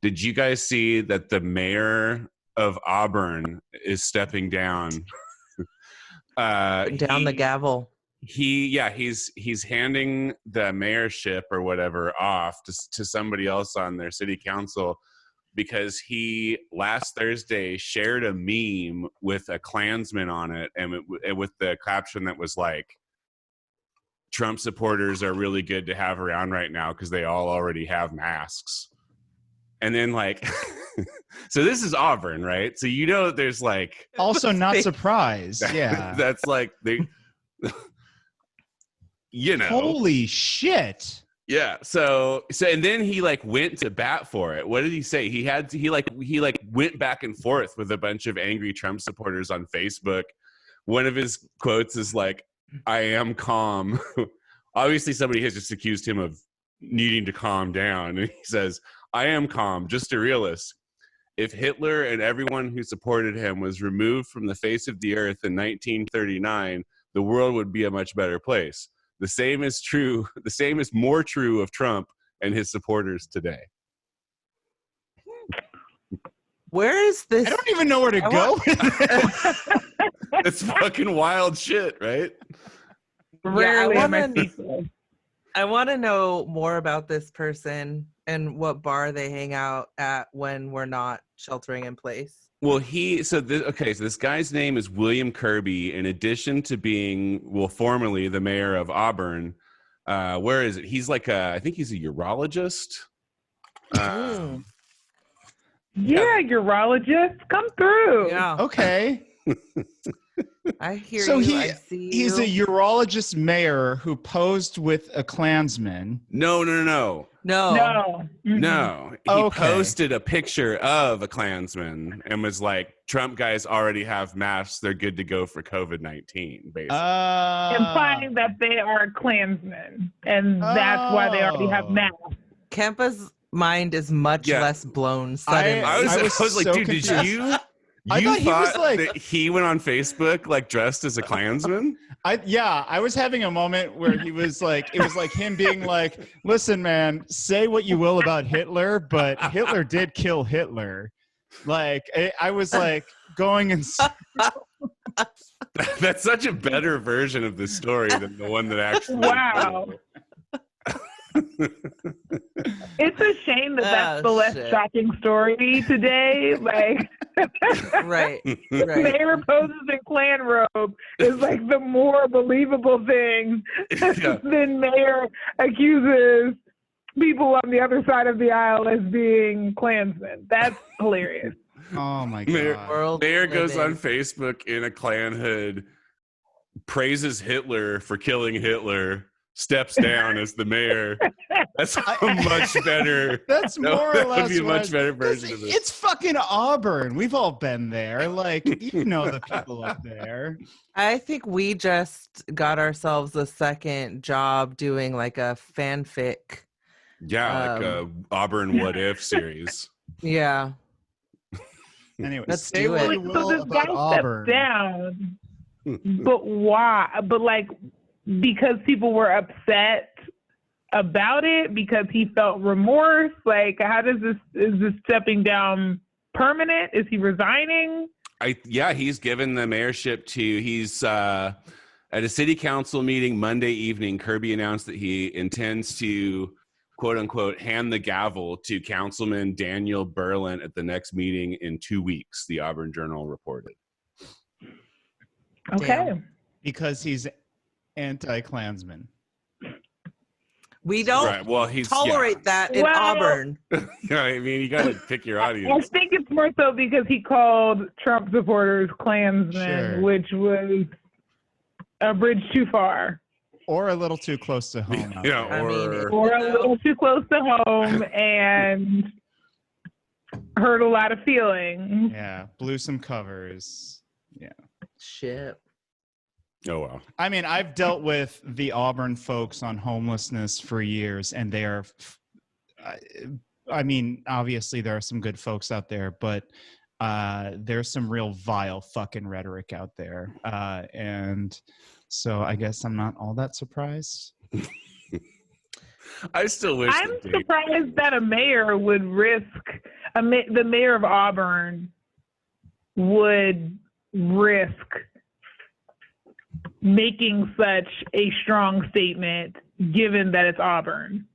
Did you guys see that the mayor of Auburn is stepping down? Down the gavel. He's handing the mayorship or whatever off to somebody else on their city council because he last Thursday shared a meme with a Klansman on it and with the caption that was like, Trump supporters are really good to have around right now because they all already have masks. And then like, so this is Auburn, right? So you know there's like... Also not surprised, yeah. That's like, you know. Holy shit. Yeah. So and then he like went to bat for it. What did he say? He went back and forth with a bunch of angry Trump supporters on Facebook. One of his quotes is like, I am calm. Obviously somebody has just accused him of needing to calm down. And he says, I am calm, just a realist. If Hitler and everyone who supported him was removed from the face of the earth in 1939, the world would be a much better place. The same is more true of Trump and his supporters today. Where is this? I don't even know where to go with this. It's fucking wild shit, right? Rarely am I I want to know more about this person and what bar they hang out at when we're not sheltering in place. Well, so this guy's name is William Kirby. In addition to being, formerly the mayor of Auburn, where is it? He's like I think he's a urologist. Urologist, come through. Yeah. Okay. I hear so you. I see he's you. a urologist mayor who posed with a Klansman. No. He posted a picture of a Klansman and was like, Trump guys already have masks. They're good to go for COVID-19, basically. Implying that they are Klansmen. And that's why they already have masks. Kempa's mind is much less blown suddenly. I was like, so dude, confused. did you... You thought that he went on Facebook like dressed as a Klansman? I was having a moment where he was like, it was like him being like, listen, man, say what you will about Hitler, but Hitler did kill Hitler. Like, I was like going and... That's such a better version of the story than the one that actually... Wow. It's a shame that's the less shocking story today. Like, right. Mayor poses in Klan robe is like the more believable thing than Mayor accuses people on the other side of the aisle as being Klansmen. That's hilarious. Oh my God. Mayor goes on Facebook in a Klan hood, praises Hitler for killing Hitler, steps down as the mayor. That's a much better. That's more or less. Would be a much better version of this. It's fucking Auburn. We've all been there. Like, you know the people up there. I think we just got ourselves a second job doing like a fanfic. Yeah, like a Auburn What If series. Yeah. Anyway, let's say do what it. you will So this about guy Auburn. stepped down, but why? But like, because people were upset about it, because he felt remorse. Like, how does is this stepping down permanent? Is he resigning? He's given the mayorship he's at a city council meeting Monday evening. Kirby announced that he intends to, quote unquote, hand the gavel to Councilman Daniel Berlin at the next meeting in 2 weeks, the Auburn Journal reported. Okay. Damn. Because he's anti-Klansman. We don't tolerate that in Auburn. I mean, you got to pick your audience. I think it's more so because he called Trump supporters Klansmen, which was a bridge too far. Or a little too close to home. Or a little too close to home and hurt a lot of feelings. Yeah, blew some covers. Yeah. Shit. Oh, wow. I mean, I've dealt with the Auburn folks on homelessness for years, and they are, I mean, obviously there are some good folks out there, but there's some real vile fucking rhetoric out there. And so I guess I'm not all that surprised. I still wish. I'm surprised that a mayor would risk, the mayor of Auburn would risk making such a strong statement, given that it's Auburn.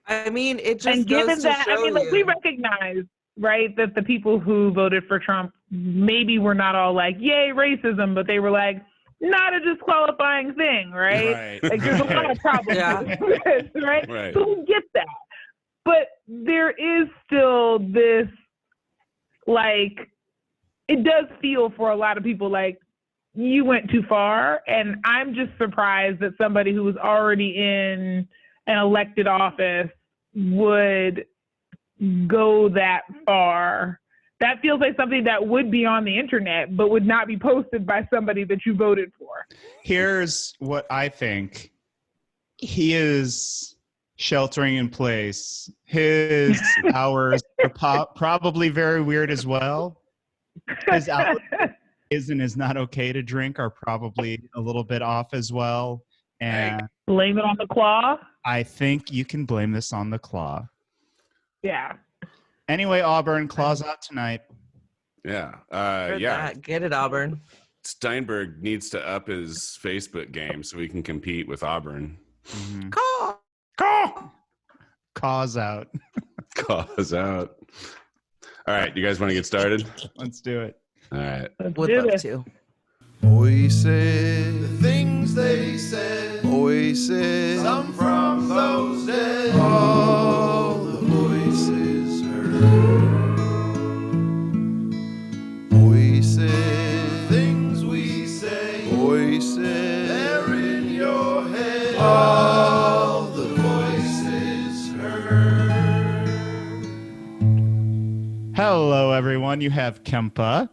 I mean, it just And given goes to that, show you. we recognize, right, that the people who voted for Trump maybe were not all like, yay, racism, but they were like, not a disqualifying thing, right? Like, there's a lot of problems with this, right? So we get that. But there is still this, like, it does feel for a lot of people like you went too far. And I'm just surprised that somebody who was already in an elected office would go that far. That feels like something that would be on the internet, but would not be posted by somebody that you voted for. Here's what I think. He is sheltering in place. His hours are probably very weird as well. His hours is and is not okay to drink are probably a little bit off as well. And blame it on the claw? I think you can blame this on the claw. Yeah. Anyway, Auburn, claws out tonight. Yeah. Get it, Auburn. Steinberg needs to up his Facebook game so he can compete with Auburn. Mm-hmm. Caw! Cause out. Cause out. All right. You guys want to get started? Let's do it. All right. Would love to. Voices, the things they said. Voices, some from those dead. All the voices heard. Voices, things we say. Voices, they're in your head. All the voices heard. Hello, everyone. You have Kempa.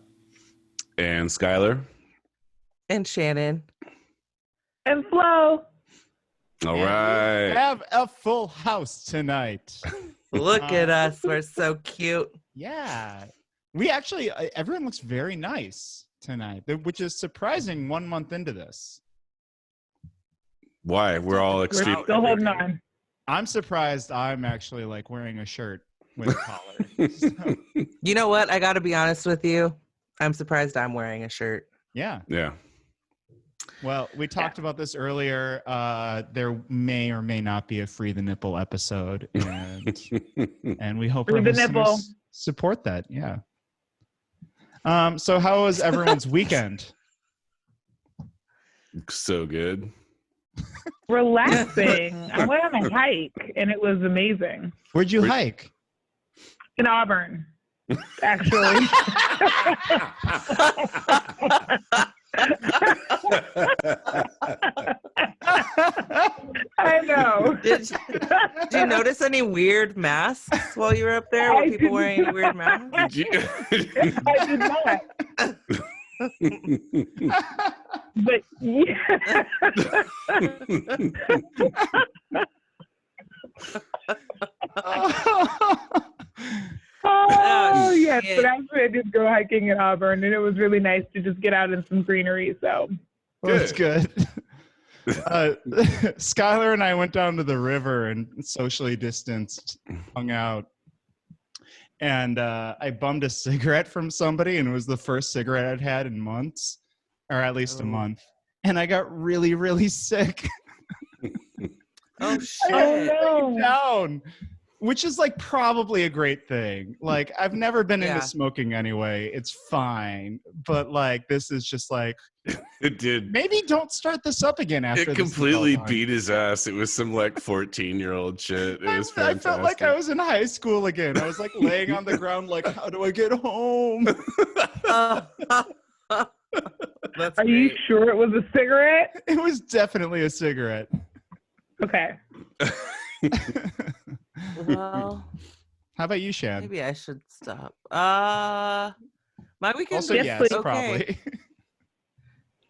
And Skylar. And Shannon. And Flo. All right. We have a full house tonight. Look at us. We're so cute. Yeah. We actually, everyone looks very nice tonight, which is surprising 1 month into this. Why? We're all extreme. We're still holding on. I'm surprised I'm actually like wearing a shirt with a collar. So, You know what? I got to be honest with you. I'm surprised I'm wearing a shirt. yeah. Yeah. Well, we talked about this earlier. There may or may not be a Free the Nipple episode, and we hope our listeners support that. Yeah. So how was everyone's weekend? So good. Relaxing. I went on a hike, and it was amazing. Where'd you hike? In Auburn, actually. I know. Did you notice any weird masks while you were up there? Were people wearing any weird masks? I did not. But yeah. Oh, yes, but actually I did go hiking in Auburn, and it was really nice to just get out in some greenery. So that's good. Skylar and I went down to the river and socially distanced, hung out, and I bummed a cigarette from somebody, and it was the first cigarette I'd had in months, or at least a month, and I got really, really sick. Oh shit! Oh, no. Down. Which is like probably a great thing. Like I've never been into Yeah. smoking anyway. It's fine. But like this is just like It did. maybe don't start this up again after It this is all completely done. beat his ass. It was some like 14-year-old shit. It was I fantastic. felt like I was in high school again. I was like laying on the ground like, how do I get home? That's Are you great. sure it was a cigarette? It was definitely a cigarette. Okay. Well, How about you, Shan? maybe I should stop. My weekend Also, was yes, please. probably.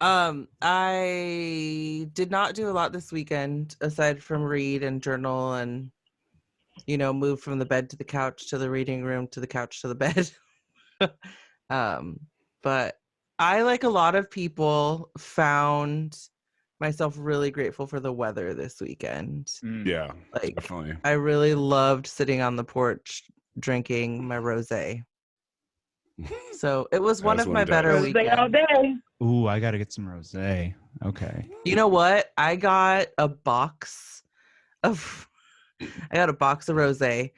I did not do a lot this weekend aside from read and journal and, move from the bed to the couch to the reading room to the couch to the bed. But I, like a lot of people, found myself really grateful for the weather this weekend. Yeah, Like, definitely. I really loved sitting on the porch drinking my rosé. So it was one As of one my better does. Rosé all weekends. day. Ooh, I got to get some rosé. Okay. You know what? I got a box of rosé,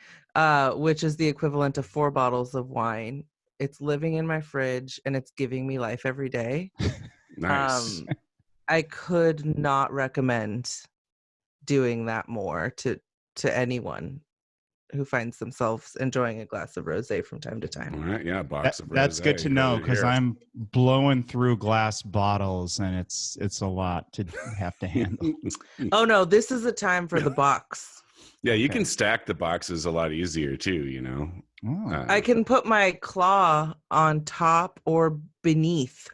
which is the equivalent of 4 bottles of wine. It's living in my fridge and it's giving me life every day. Nice. I could not recommend doing that more to anyone who finds themselves enjoying a glass of rosé from time to All time. right, yeah, box of That's rosé. good to You know heard it because here. I'm blowing through glass bottles and it's a lot to have to handle. Oh no, this is a time for the box. Yeah, you Okay. can stack the boxes a lot easier too, you know. Oh. I can put my claw on top or beneath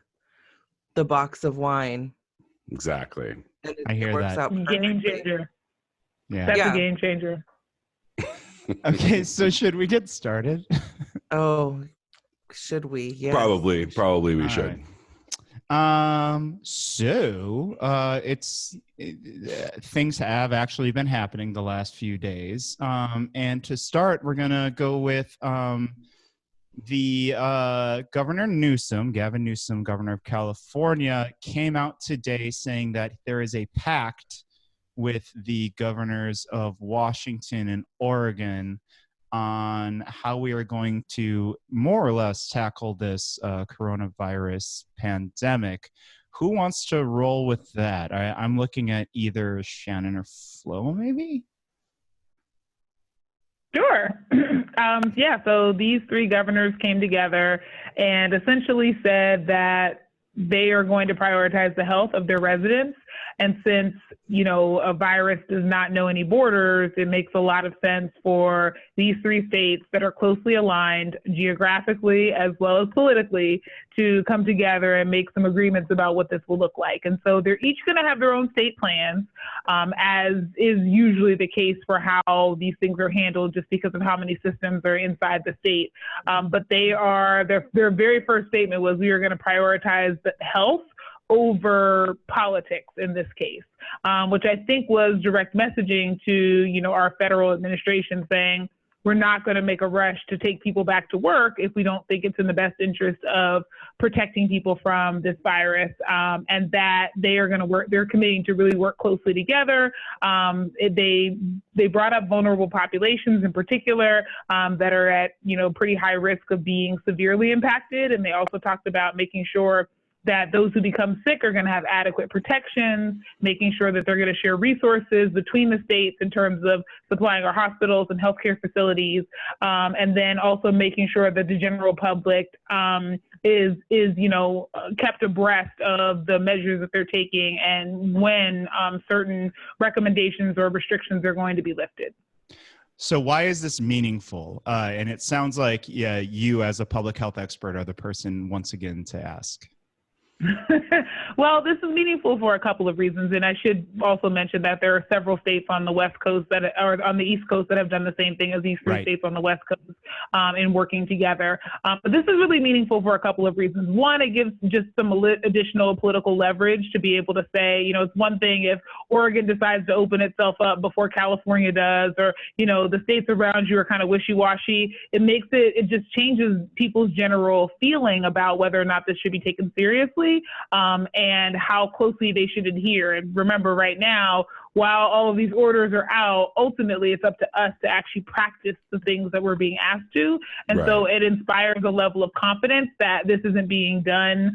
the box of wine. Exactly. And I hear works that. out Game perfectly. changer. Yeah. That's Yeah. a game changer. Okay, so should we get started? Oh, should we? Yes. Probably we All should. right. Things have actually been happening the last few days. And to start, we're gonna go with the Governor Newsom, Gavin Newsom, Governor of California, came out today saying that there is a pact with the governors of Washington and Oregon on how we are going to more or less tackle this coronavirus pandemic. Who wants to roll with that? I'm looking at either Shannon or Flo, maybe? Sure. Yeah, so these 3 governors came together and essentially said that they are going to prioritize the health of their residents. And since, you know, a virus does not know any borders, it makes a lot of sense for these 3 states that are closely aligned geographically as well as politically to come together and make some agreements about what this will look like. And so they're each going to have their own state plans, as is usually the case for how these things are handled just because of how many systems are inside the state. But their very first statement was, we are going to prioritize the health over politics in this case, which I think was direct messaging to, you know, our federal administration saying, we're not going to make a rush to take people back to work if we don't think it's in the best interest of protecting people from this virus, and that they are going to work, they're committing to really work closely together. They brought up vulnerable populations in particular that are at, you know, pretty high risk of being severely impacted. And they also talked about making sure that those who become sick are going to have adequate protections, making sure that they're going to share resources between the states in terms of supplying our hospitals and healthcare facilities, and then also making sure that the general public is you know, kept abreast of the measures that they're taking and when certain recommendations or restrictions are going to be lifted. So why is this meaningful? And it sounds like, yeah, you as a public health expert are the person once again to ask. Well, this is meaningful for a couple of reasons, and I should also mention that there are several states on the West Coast that are on the East Coast that have done the same thing as these 3 states on the West Coast in working together. But this is really meaningful for a couple of reasons. One, it gives just some additional political leverage to be able to say, you know, it's one thing if Oregon decides to open itself up before California does, or, you know, the states around you are kind of wishy-washy. It just changes people's general feeling about whether or not this should be taken seriously. And how closely they should adhere. And remember, right now, while all of these orders are out, ultimately it's up to us to actually practice the things that we're being asked to. And so it inspires a level of confidence that this isn't being done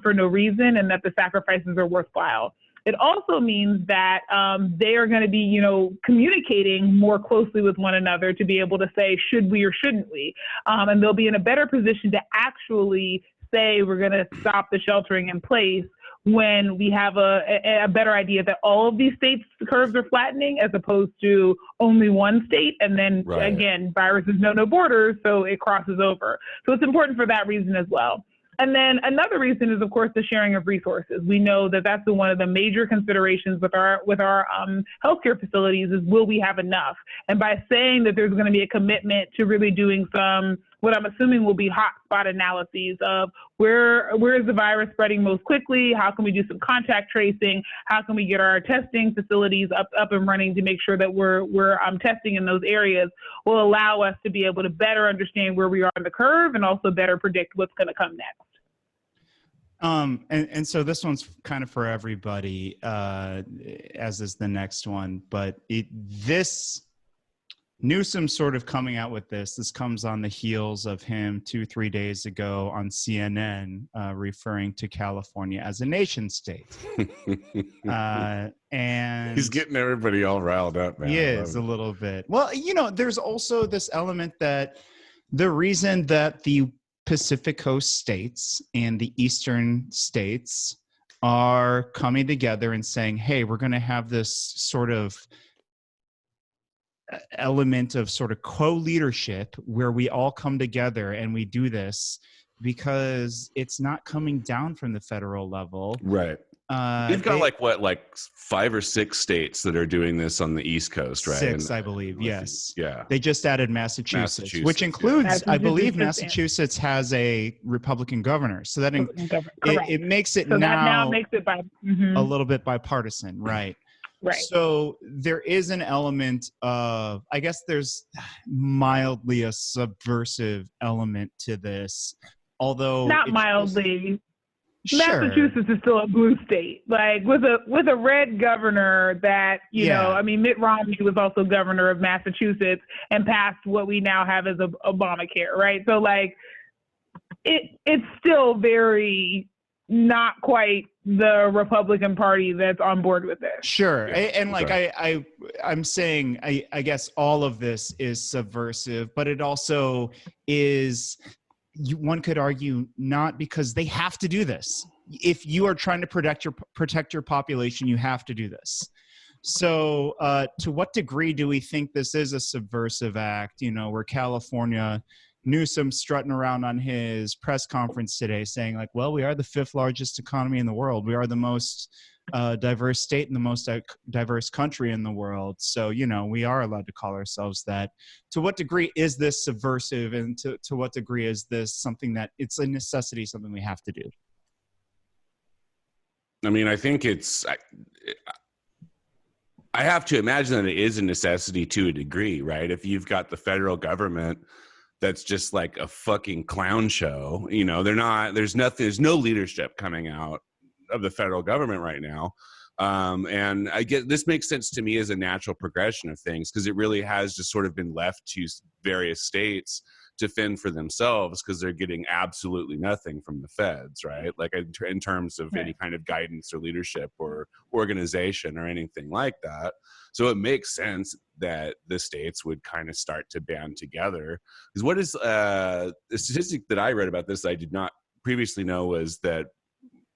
for no reason and that the sacrifices are worthwhile. It also means that they are going to be, you know, communicating more closely with one another to be able to say, should we or shouldn't we? And they'll be in a better position to actually say we're going to stop the sheltering in place when we have a better idea that all of these states' curves are flattening as opposed to only one state. And then again, viruses know no borders, so it crosses over. So it's important for that reason as well. And then another reason is, of course, the sharing of resources. We know that that's one of the major considerations with our healthcare facilities is, will we have enough? And by saying that there's going to be a commitment to really doing some what I'm assuming will be hotspot analyses of where is the virus spreading most quickly? How can we do some contact tracing? How can we get our testing facilities up and running to make sure that we're testing in those areas will allow us to be able to better understand where we are on the curve and also better predict what's going to come next. And so this one's kind of for everybody, as is the next one, but this Newsom sort of coming out with this comes on the heels of him 2-3 days ago on CNN, referring to California as a nation state. And he's getting everybody all riled up, man. He is a little bit. Well, there's also this element that the reason that the Pacific Coast states and the eastern states are coming together and saying, hey, we're going to have this sort of element of sort of co-leadership where we all come together and we do this because it's not coming down from the federal level. Right. They've got like 5 or 6 states that are doing this on the East Coast, right? 6, I believe. Yes. Yeah. They just added Massachusetts, which includes, I believe, Massachusetts has a Republican governor. So that it makes it now makes it a little bit bipartisan, right? Right. So there is an element of, I guess there's mildly a subversive element to this, although not mildly. Sure. Massachusetts is still a blue state, like with a red governor that, Mitt Romney was also governor of Massachusetts and passed what we now have as Obamacare, right? So like it's still very not quite the Republican Party that's on board with this. Sure. And like I'm saying, I guess all of this is subversive, but it also is, one could argue, not because they have to do this. If you are trying to protect your population, you have to do this. So to what degree do we think this is a subversive act? Where California, Newsom strutting around on his press conference today saying like, well, we are the 5th largest economy in the world. We are the most diverse state and the most diverse country in the world. So, we are allowed to call ourselves that. To what degree is this subversive, and to what degree is this something that it's a necessity, something we have to do? I mean, I think I have to imagine that it is a necessity to a degree, right? If you've got the federal government that's just like a fucking clown show, there's no leadership coming out of the federal government right now. And I get this makes sense to me as a natural progression of things, because it really has just sort of been left to various states to fend for themselves because they're getting absolutely nothing from the feds, right? Like in terms of any kind of guidance or leadership or organization or anything like that. So it makes sense that the states would kind of start to band together. Because what is the statistic that I read about this I did not previously know was that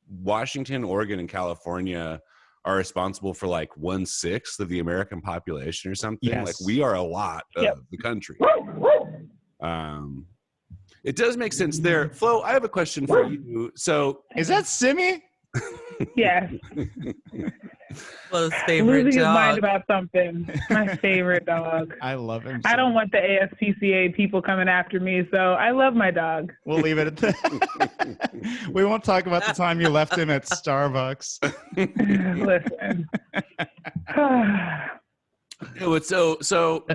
Washington, Oregon, and California are responsible for like 1/6 of the American population or something. Yes. Like we are a lot of the country. It does make sense there. Flo, I have a question for you. So is that Simi? Yes. Flo's favorite Losing dog. his mind about something. My favorite dog. I love him. I don't want the ASPCA people coming after me, so I love my dog. We'll leave it at that. We won't talk about the time you left him at Starbucks. Listen. So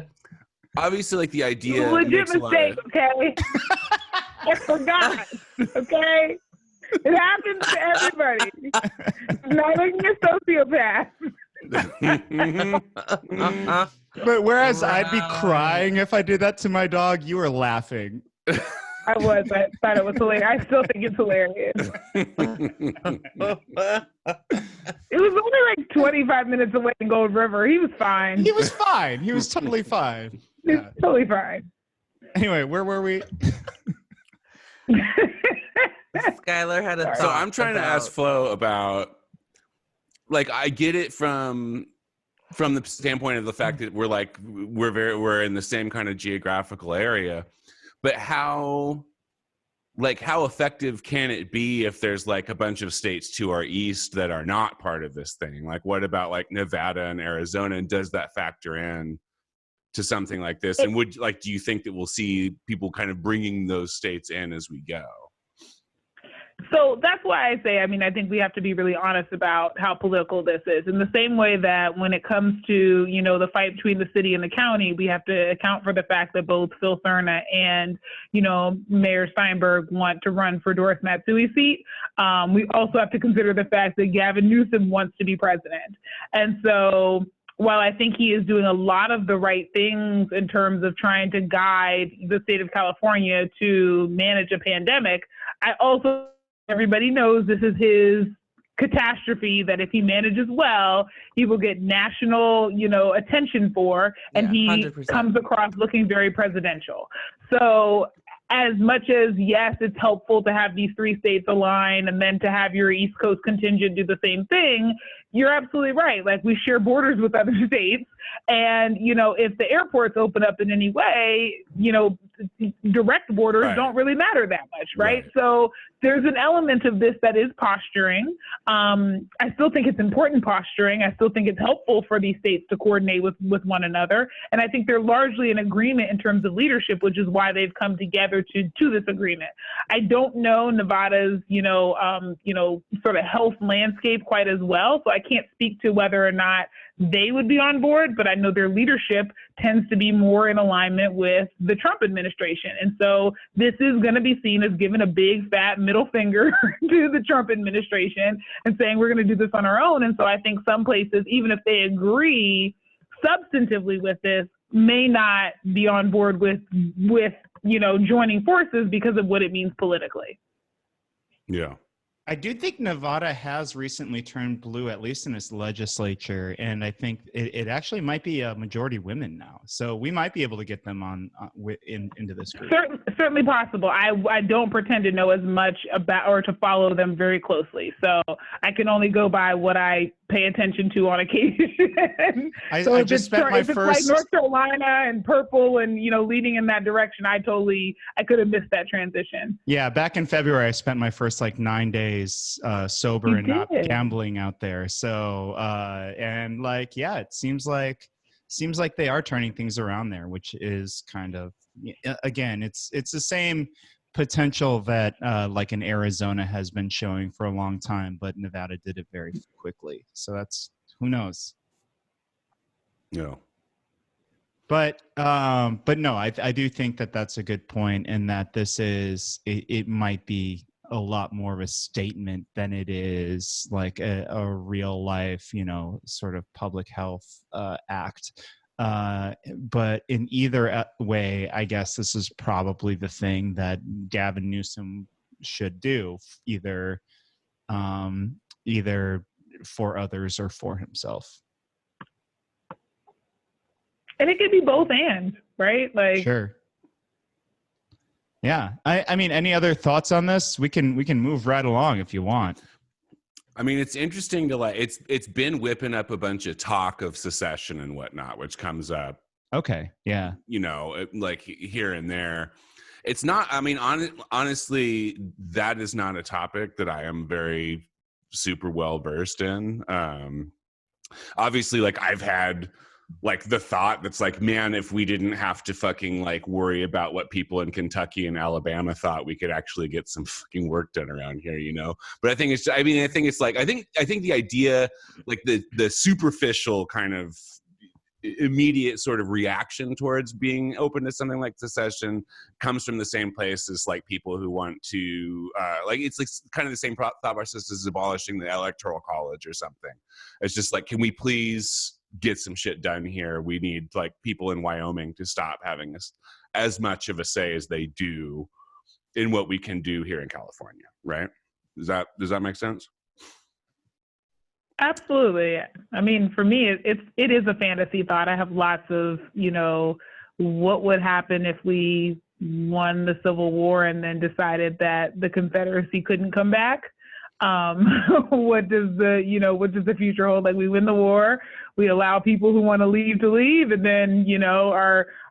obviously, like the idea. Legit mistake, okay? I forgot, okay? It happens to everybody. Not like you're a sociopath. But whereas I'd be crying if I did that to my dog, you were laughing. I thought it was hilarious. I still think it's hilarious. It was only like 25 minutes away in Gold River. He was fine. He was fine. He was totally fine. He was totally fine. Anyway, where were we? Skylar had a thought. So I'm trying to ask Flo about, like, I get it from the standpoint of the fact that we're in the same kind of geographical area, but how effective can it be if there's like a bunch of states to our east that are not part of this thing? Like, what about like Nevada and Arizona, and does that factor in to something like this? And do you think that we'll see people kind of bringing those states in as we go? So that's why I say, I think we have to be really honest about how political this is. In the same way that when it comes to, the fight between the city and the county, we have to account for the fact that both Phil Thurna and, Mayor Steinberg want to run for Doris Matsui's seat. We also have to consider the fact that Gavin Newsom wants to be president. And so while I think he is doing a lot of the right things in terms of trying to guide the state of California to manage a pandemic, I also everybody knows this is his catastrophe that if he manages well, he will get national, attention for, and he 100%. Comes across looking very presidential. So as much as, yes, it's helpful to have these three states align and then to have your East Coast contingent do the same thing, you're absolutely right. Like, we share borders with other states. And, if the airports open up in any way, direct borders don't really matter that much, right? So there's an element of this that is posturing. I still think it's important posturing. I still think it's helpful for these states to coordinate with one another. And I think they're largely in agreement in terms of leadership, which is why they've come together to this agreement. I don't know Nevada's, sort of health landscape quite as well. So I can't speak to whether or not they would be on board, but I know their leadership tends to be more in alignment with the Trump administration. And so this is going to be seen as giving a big fat middle finger to the Trump administration and saying we're going to do this on our own. And so I think some places, even if they agree substantively with this, may not be on board with joining forces because of what it means politically. Yeah. I do think Nevada has recently turned blue, at least in its legislature, and I think it actually might be a majority women now. So we might be able to get them into this group. Certainly possible. I don't pretend to know as much about or to follow them very closely, so I can only go by what I pay attention to on occasion. I just spent my first. If first. It's like North Carolina and purple and leading in that direction, I could have missed that transition. Yeah, back in February, I spent my first 9 days sober and not gambling out there. So it seems like they are turning things around there, which is kind of, again, it's the same potential that in Arizona has been showing for a long time, but Nevada did it very quickly. So that's, who knows? No. But no, I do think that that's a good point, and that this is, it might be a lot more of a statement than it is like a real life, sort of public health act. But in either way, I guess this is probably the thing that Gavin Newsom should do, either for others or for himself. And it could be both and, right? Sure. Yeah. I mean, any other thoughts on this? We can move right along if you want. I mean, it's interesting to it's been whipping up a bunch of talk of secession and whatnot, which comes up. Okay. Yeah. Here and there. It's not, I mean, honestly, that is not a topic that I am very super well versed in. Obviously, I've had the thought that's man, if we didn't have to fucking worry about what people in Kentucky and Alabama thought, we could actually get some fucking work done around here, But I think it's I think the idea, the superficial kind of immediate sort of reaction towards being open to something like secession comes from the same place as people who want to it's kind of the same thought process as abolishing the electoral college or something. It's just can we please get some shit done here? We need people in Wyoming to stop having as much of a say as they do in what we can do here in California, right? Does that make sense? Absolutely. I mean, for me, it is a fantasy thought. I have lots of, what would happen if we won the Civil War and then decided that the Confederacy couldn't come back? What does the future hold? We win the war, we allow people who want to leave, and then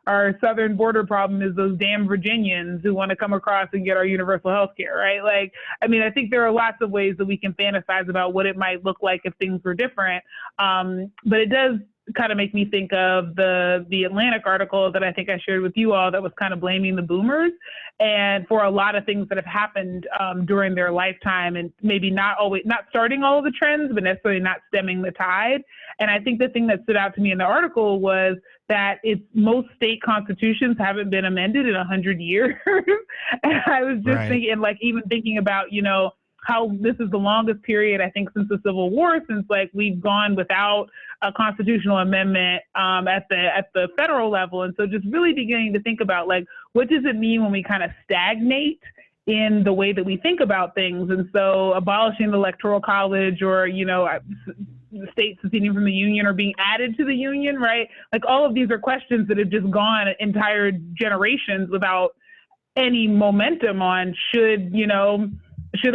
our southern border problem is those damn Virginians who want to come across and get our universal health care, right? I mean, I think there are lots of ways that we can fantasize about what it might look like if things were different. But it does kind of make me think of the Atlantic article that I think I shared with you all that was kind of blaming the boomers and for a lot of things that have happened during their lifetime, and maybe not starting all of the trends, but necessarily not stemming the tide. And I think the thing that stood out to me in the article was that most state constitutions haven't been amended in 100 years. And I was just thinking, like, even thinking about, you know, how this is the longest period, I think, since the Civil War, since like we've gone without a constitutional amendment at the federal level. And so just really beginning to think about, like, what does it mean when we kind of stagnate in the way that we think about things? And so abolishing the Electoral College, or, you know, the states seceding from the Union or being added to the Union, right? Like, all of these are questions that have just gone entire generations without any momentum on should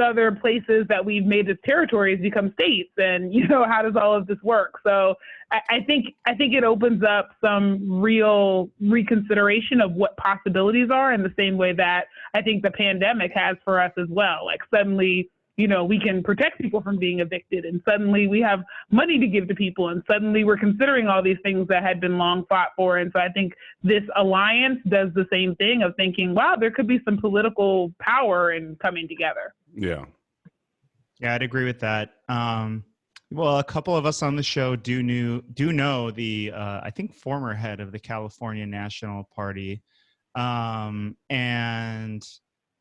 other places that we've made as territories become states, and, you know, how does all of this work? So I think it opens up some real reconsideration of what possibilities are, in the same way that I think the pandemic has for us as well. Like, suddenly, you know, we can protect people from being evicted, and suddenly we have money to give to people, and suddenly we're considering all these things that had been long fought for. And so I think this alliance does the same thing of thinking, wow, there could be some political power in coming together. Yeah, I'd agree with that. Well, a couple of us on the show do know the I think former head of the California National Party, and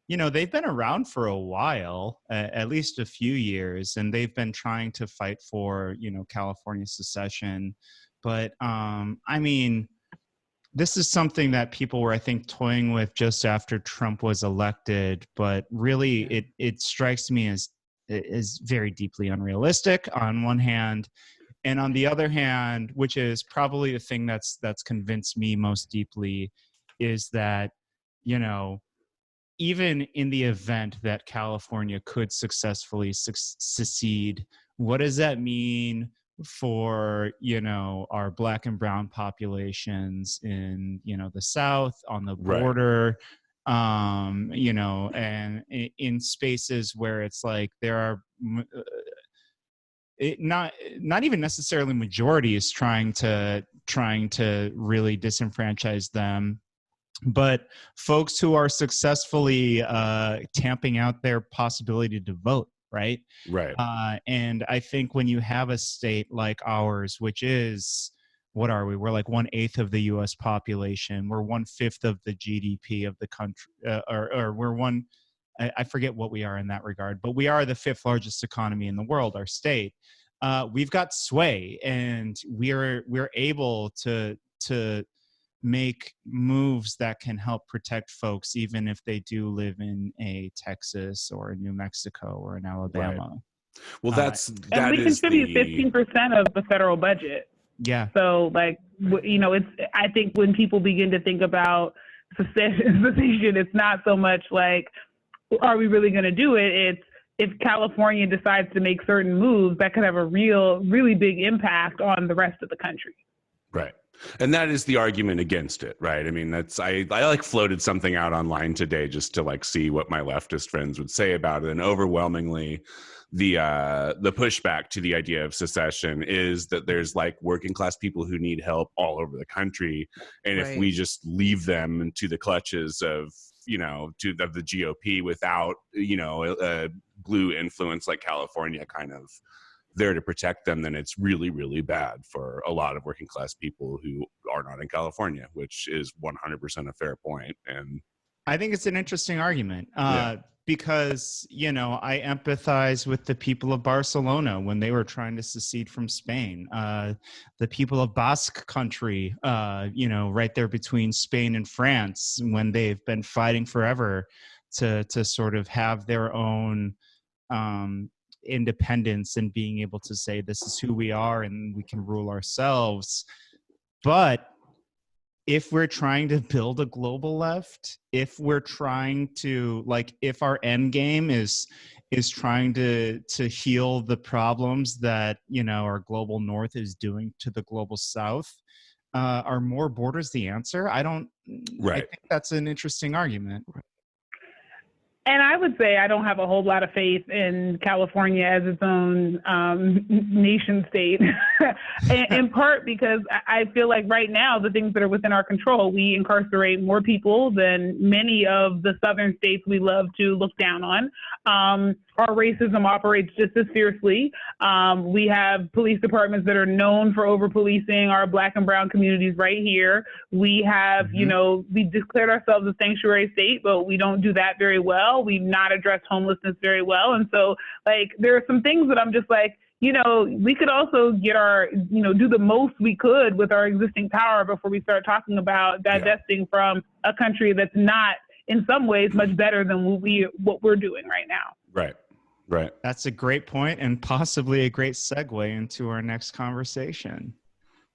you know, they've been around for a while, at least a few years, and they've been trying to fight for, you know, California secession. But I mean, this is something that people were, I think, toying with just after Trump was elected, but really it strikes me as very deeply unrealistic on one hand, and on the other hand, which is probably the thing that's convinced me most deeply, is that, you know, even in the event that California could successfully secede, what does that mean for, you know, our Black and brown populations in, you know, the South, on the border, you know, and in spaces where it's like there are not even necessarily majorities trying to really disenfranchise them, but folks who are successfully tamping out their possibility to vote, right? Right. And I think when you have a state like ours, which is, what are we? We're like 1/8 of the U.S. population. We're 1/5 of the GDP of the country, or we're one. I forget what we are in that regard, but we are the 5th largest economy in the world. Our state, we've got sway, and we're able to make moves that can help protect folks, even if they do live in a Texas or a New Mexico or an Alabama. Right. Well, and we contribute 15% of the federal budget. Yeah. So, like, you know, I think when people begin to think about secession, it's not so much like, are we really going to do it? It's, if California decides to make certain moves, that could have a really big impact on the rest of the country. Right. And that is the argument against it, right? I mean, I like floated something out online today just to like see what my leftist friends would say about it. And overwhelmingly, the pushback to the idea of secession is that there's like working class people who need help all over the country. And if we just leave them to the clutches of, you know, of the GOP without, you know, a blue influence like California kind of there to protect them, then it's really, really bad for a lot of working class people who are not in California, which is 100% a fair point. And I think it's an interesting argument because, you know, I empathize with the people of Barcelona when they were trying to secede from Spain, the people of Basque country, you know, right there between Spain and France, when they've been fighting forever to sort of have their own independence and being able to say, this is who we are and we can rule ourselves. But if we're trying to build a global left, if we're trying to, like, if our end game is trying to heal the problems that, you know, our global north is doing to the global south, are more borders the answer? I think that's an interesting argument. And I would say I don't have a whole lot of faith in California as its own nation state, in part because I feel like right now the things that are within our control, we incarcerate more people than many of the southern states we love to look down on. Our racism operates just as fiercely. We have police departments that are known for over-policing our Black and brown communities right here. We have, we declared ourselves a sanctuary state, but we don't do that very well. We've not addressed homelessness very well. And so, like, there are some things that I'm just like, we could also get our, do the most we could with our existing power before we start talking about divesting from a country that's not, in some ways, much better than what we're doing right now. Right. Right. That's a great point and possibly a great segue into our next conversation.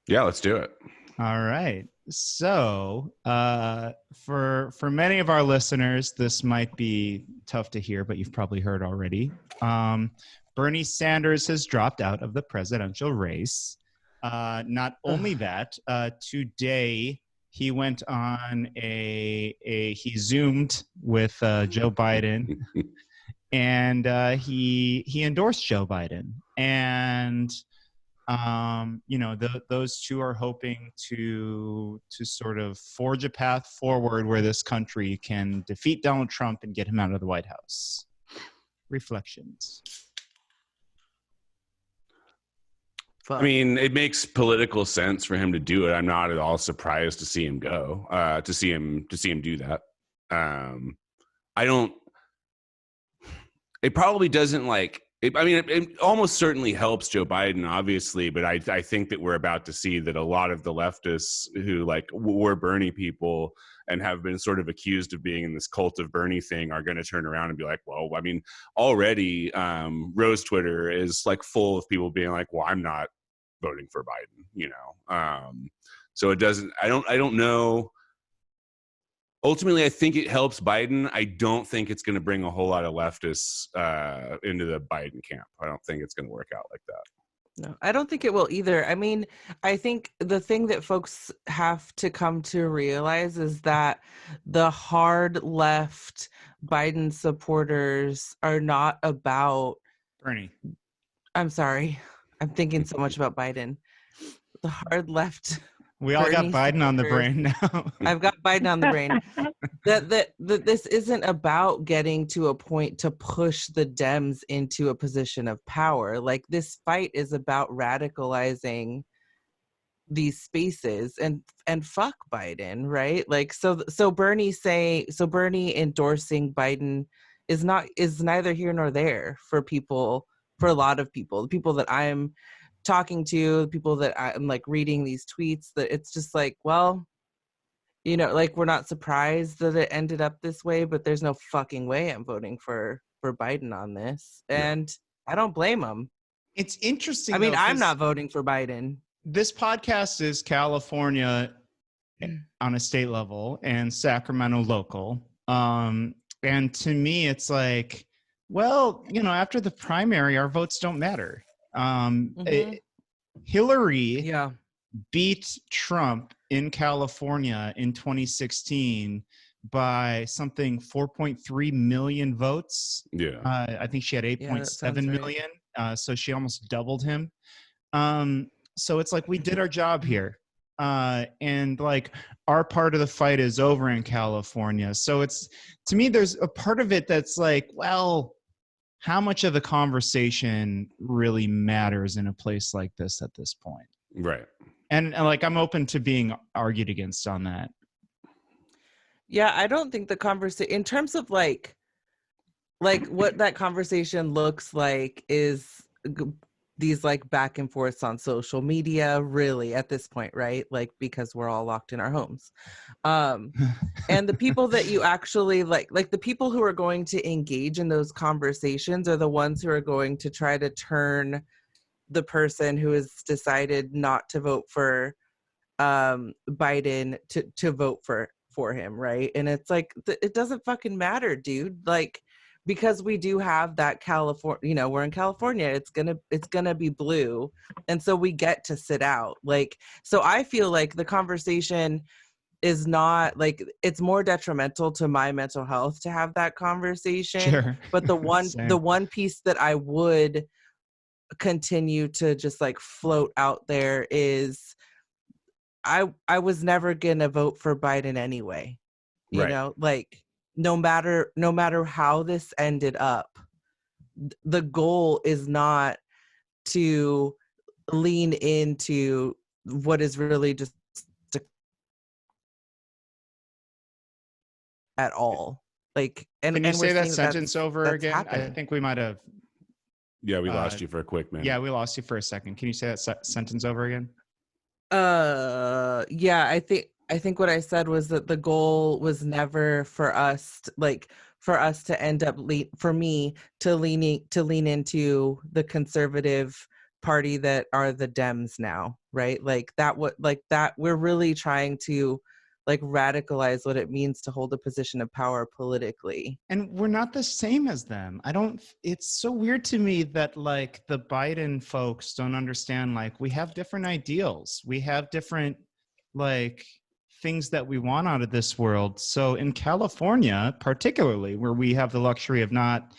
Yeah, let's do it. All right. So for many of our listeners, this might be tough to hear, but you've probably heard already. Bernie Sanders has dropped out of the presidential race. Not only that, today he went on he Zoomed with Joe Biden. And he endorsed Joe Biden, and those two are hoping to sort of forge a path forward where this country can defeat Donald Trump and get him out of the White House. Reflections. I mean, it makes political sense for him to do it. I'm not at all surprised to see him go. To see him do that. It probably doesn't it almost certainly helps Joe Biden, obviously, but I think that we're about to see that a lot of the leftists who were Bernie people and have been sort of accused of being in this cult of Bernie thing are going to turn around and be like, well, I mean, already Rose Twitter is full of people being like, well, I'm not voting for Biden, so it doesn't, I don't know. Ultimately, I think it helps Biden. I don't think it's going to bring a whole lot of leftists into the Biden camp. I don't think it's going to work out like that. No, I don't think it will either. I mean, I think the thing that folks have to come to realize is that the hard left Biden supporters are not about Bernie. I'm sorry. I'm thinking so much about Biden. The hard left. We all got Biden on the brain now. I've got Biden on the brain. That this isn't about getting to a point to push the Dems into a position of power. This fight is about radicalizing these spaces and fuck Biden, right? So Bernie endorsing Biden is neither here nor there for a lot of people. The people that I'm talking to, the people that I'm reading these tweets, that it's just well, we're not surprised that it ended up this way, but there's no fucking way I'm voting for Biden on this. And I don't blame them. It's interesting. I mean, I'm not voting for Biden. This podcast is California on a state level and Sacramento local. And to me, it's after the primary, our votes don't matter. Hillary beat Trump in California in 2016 by something 4.3 million votes. Yeah. I think she had 8.7 million. So she almost doubled him. So it's we did our job here. And our part of the fight is over in California. So it's, to me, there's a part of it that's well, how much of the conversation really matters in a place like this at this point? Right. And I'm open to being argued against on that. Yeah, I don't think the conversation, in terms of what that conversation looks like is these back and forths on social media, really, at this point, right? Because we're all locked in our homes. And the people that you actually the people who are going to engage in those conversations are the ones who are going to try to turn the person who has decided not to vote for Biden to vote for him, right? And it's it doesn't fucking matter, dude. Because we do have that California, we're in California, it's gonna be blue. And so we get to sit out. So I feel the conversation is not like, it's more detrimental to my mental health to have that conversation. Sure. But the Same. one piece that I would continue to just like float out there is I was never gonna vote for Biden anyway. You Right. know, like no matter how this ended up, the goal is not to lean into what is really just at all. Like, and Can you and say we're that seeing sentence over that's again? I happening. think we might have. Yeah, we lost you for a quick minute. Yeah, we lost you for a second. Can you say that sentence over again? Yeah, I think what I said was that the goal was never for us to end up for me to lean into the conservative party that are the Dems now, right? Like that we're really trying to like radicalize what it means to hold a position of power politically. And we're not the same as them. It's so weird to me that like the Biden folks don't understand, like we have different ideals. We have different like things that we want out of this world. So in California, particularly where we have the luxury of not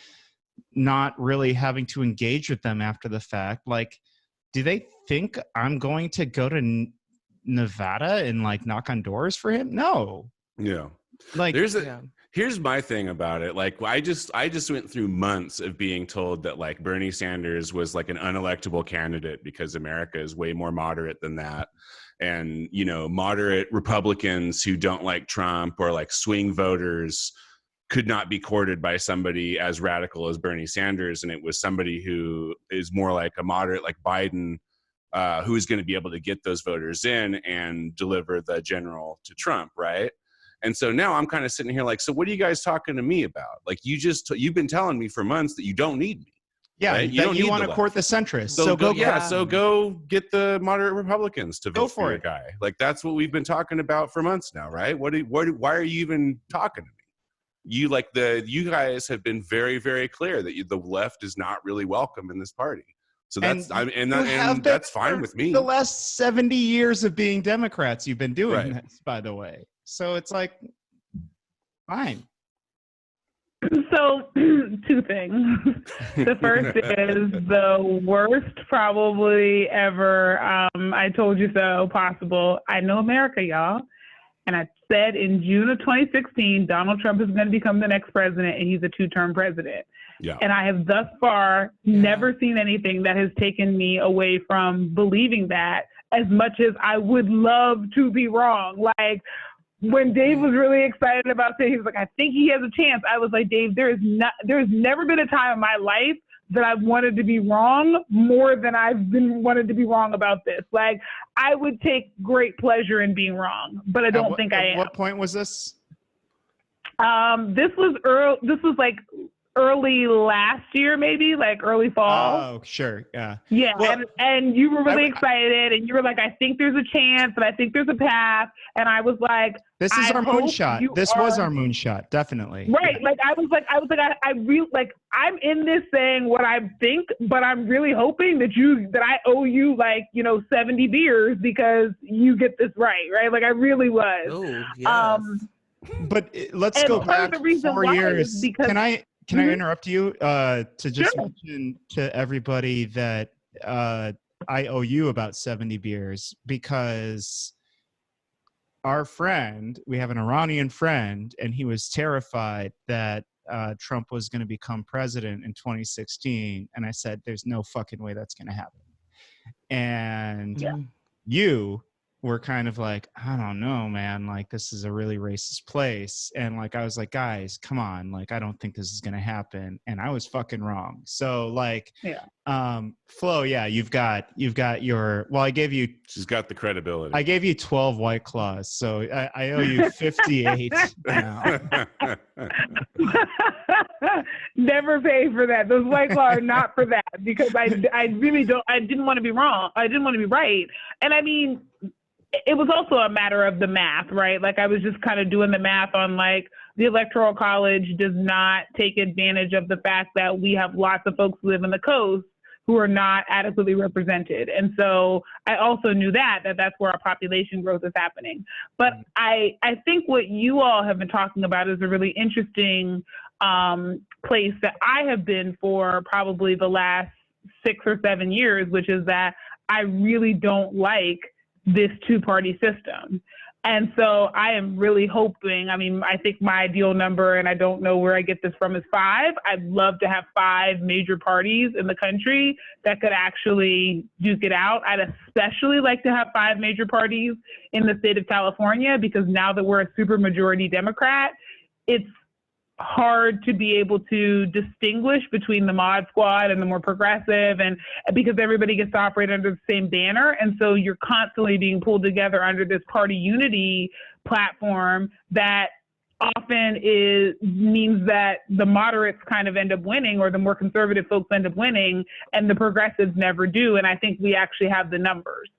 really having to engage with them after the fact, like, do they think I'm going to go to Nevada and like knock on doors for him? No. Yeah. Like here's my thing about it. Like I just went through months of being told that like Bernie Sanders was like an unelectable candidate because America is way more moderate than that. And, you know, moderate Republicans who don't like Trump or like swing voters could not be courted by somebody as radical as Bernie Sanders. And it was somebody who is more like a moderate like Biden, who is going to be able to get those voters in and deliver the general to Trump, right? And so now I'm kind of sitting here like, so what are you guys talking to me about? Like you've been telling me for months that you don't need me. Yeah, right? you want to court the centrists. So go get the moderate Republicans to vote for your guy. Like that's what we've been talking about for months now, right? Why are you even talking to me? You guys have been very, very clear that the left is not really welcome in this party. So that's that's fine with me. The last 70 years of being Democrats, you've been doing this, by the way. So it's like, fine. So, two things. The first is the worst probably ever I told you so possible. I know America, y'all. And I said in June of 2016, Donald Trump is going to become the next president, and he's a two-term president. Yeah. And I have thus far never seen anything that has taken me away from believing that, as much as I would love to be wrong. Like, when Dave was really excited about it, he was like, I think he has a chance. I was like, Dave, there's never been a time in my life that I've wanted to be wrong more than I've been wanted to be wrong about this. Like, I would take great pleasure in being wrong, but I don't think I am. At what point was this? This was like early last year, maybe like early fall. Oh, sure. Yeah. Yeah. Well, and you were really excited, and you were like, I think there's a chance, and I think there's a path. And I was like, this is our moonshot. This was our moonshot. Definitely. Right. Yeah. Like, I really, like, I'm in this saying what I think, but I'm really hoping that I owe you like, 70 beers because you get this right. Right. Like, I really was. Oh, yes. But let's go back 4 years. Can I interrupt you to just mention to everybody that I owe you about 70 beers because we have an Iranian friend, and he was terrified that Trump was going to become president in 2016. And I said, there's no fucking way that's going to happen. And you were kind of like, I don't know, man, like this is a really racist place. And like, I was like, guys, come on. Like, I don't think this is going to happen. And I was fucking wrong. So like, Flo, you've got your, well, she's got the credibility. I gave you 12 White Claws. So I owe you 58 now. Never pay for that. Those White Claws are not for that, because I didn't want to be wrong. I didn't want to be right. And I mean, it was also a matter of the math, right? Like, I was just kind of doing the math on like the Electoral College does not take advantage of the fact that we have lots of folks who live in the coast who are not adequately represented. And so I also knew that that's where our population growth is happening. But I think what you all have been talking about is a really interesting place that I have been for probably the last 6 or 7 years, which is that I really don't like this two-party system. And so I am really hoping, I think my ideal number, and I don't know where I get this from, is 5. I'd love to have 5 major parties in the country that could actually duke it out. I'd especially like to have 5 major parties in the state of California, because now that we're a supermajority Democrat, it's hard to be able to distinguish between the mod squad and the more progressive, and because everybody gets to operate under the same banner. And so you're constantly being pulled together under this party unity platform that often means that the moderates kind of end up winning, or the more conservative folks end up winning, and the progressives never do. And I think we actually have the numbers.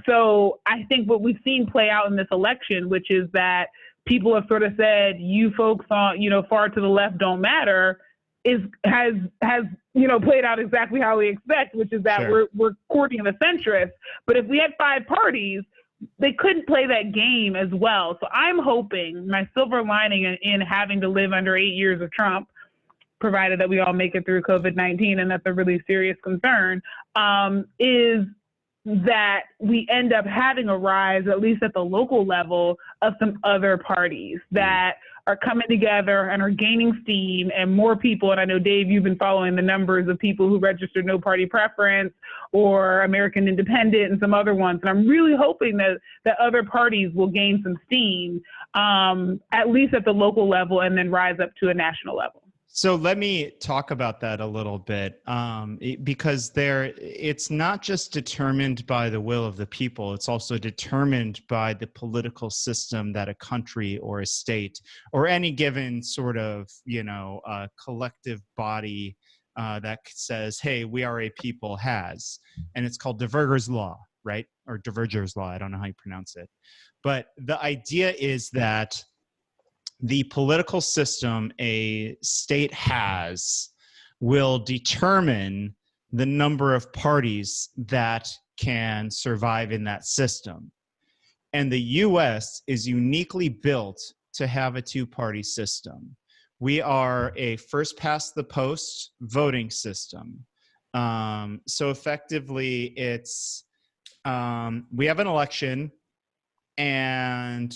So I think what we've seen play out in this election, which is that people have sort of said, you folks on, far to the left don't matter, has played out exactly how we expect, which is that we're courting the centrists. But if we had 5 parties, they couldn't play that game as well. So I'm hoping, my silver lining in having to live under 8 years of Trump, provided that we all make it through COVID-19, and that's a really serious concern, is that we end up having a rise, at least at the local level, of some other parties that are coming together and are gaining steam, and more people. And I know, Dave, you've been following the numbers of people who registered no party preference or American Independent and some other ones. And I'm really hoping that other parties will gain some steam, at least at the local level, and then rise up to a national level. So let me talk about that a little bit, because it's not just determined by the will of the people, it's also determined by the political system that a country or a state or any given sort of, collective body that says, hey, we are a people has. And it's called Duverger's law, right? Or Duverger's law, I don't know how you pronounce it. But the idea is that the political system a state has will determine the number of parties that can survive in that system. And the US is uniquely built to have a 2-party system. We are a first past the post voting system. So effectively it's, we have an election, and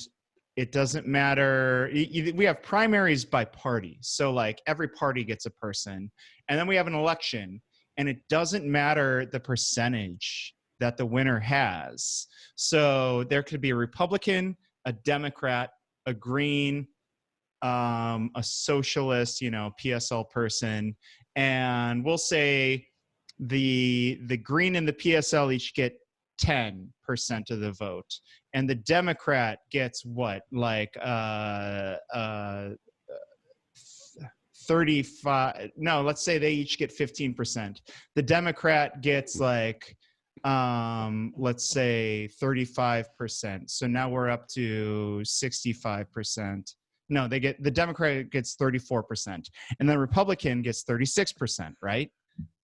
it doesn't matter. We have primaries by party. So like every party gets a person, and then we have an election, and it doesn't matter the percentage that the winner has. So there could be a Republican, a Democrat, a Green, a socialist, PSL person. And we'll say the Green and the PSL each get 10% of the vote. And the Democrat gets what, like 35? No, let's say they each get 15%. The Democrat gets like, let's say 35%. So now we're up to 65%. No, the Democrat gets 34%, and the Republican gets 36%. Right?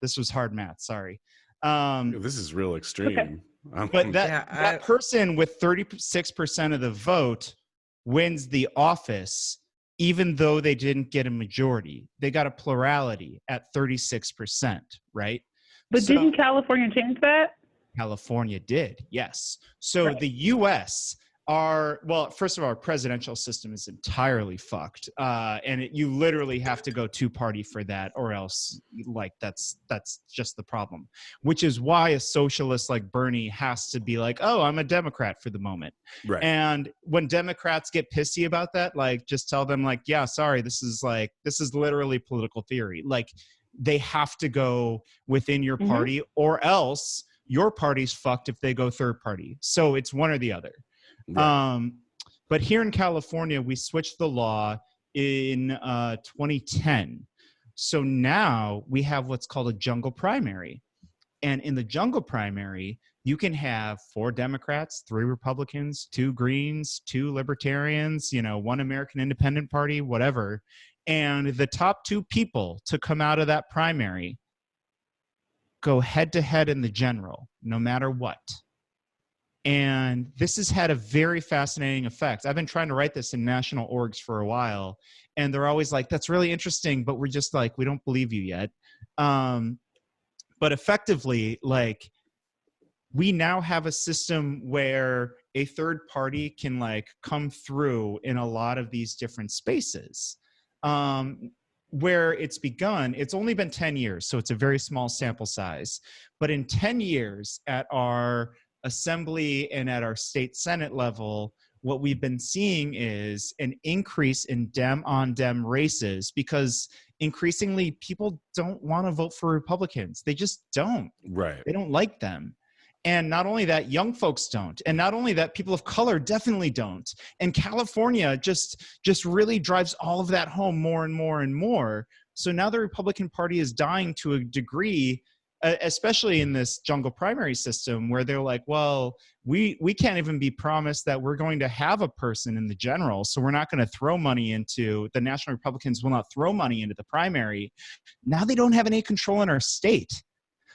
This was hard math. Sorry. This is real extreme. Okay. But that person with 36% of the vote wins the office, even though they didn't get a majority. They got a plurality at 36%, right? But didn't California change that? California did, yes. So the U.S. first of all, our presidential system is entirely fucked. And you literally have to go 2-party for that, or else that's just the problem, which is why a socialist like Bernie has to be like, oh, I'm a Democrat for the moment. Right. And when Democrats get pissy about that, just tell them yeah, sorry, this is literally political theory. They have to go within your party, or else your party's fucked if they go 3rd party. So it's one or the other. Right. But here in California, we switched the law in 2010. So now we have what's called a jungle primary. And in the jungle primary, you can have 4 Democrats, 3 Republicans, 2 Greens, 2 Libertarians, 1 American Independent Party, whatever. And the top 2 people to come out of that primary go head to head in the general, no matter what. And this has had a very fascinating effect. I've been trying to write this in national orgs for a while, and they're always like, that's really interesting, but we're just like, we don't believe you yet. But effectively, like, we now have a system where a third party can like come through in a lot of these different spaces. Where it's begun, it's only been 10 years, so it's a very small sample size. But in 10 years at our assembly and at our state senate level, what we've been seeing is an increase in Dem-on-Dem races, because increasingly people don't want to vote for Republicans. They just don't. Right. They don't like them. And not only that, young folks don't. And not only that, people of color definitely don't. And California just really drives all of that home more and more and more. So now the Republican Party is dying to a degree, especially in this jungle primary system, where they're like, well, we can't even be promised that we're going to have a person in the general, so we're not going to throw money into, the National Republicans will not throw money into the primary. Now they don't have any control in our state.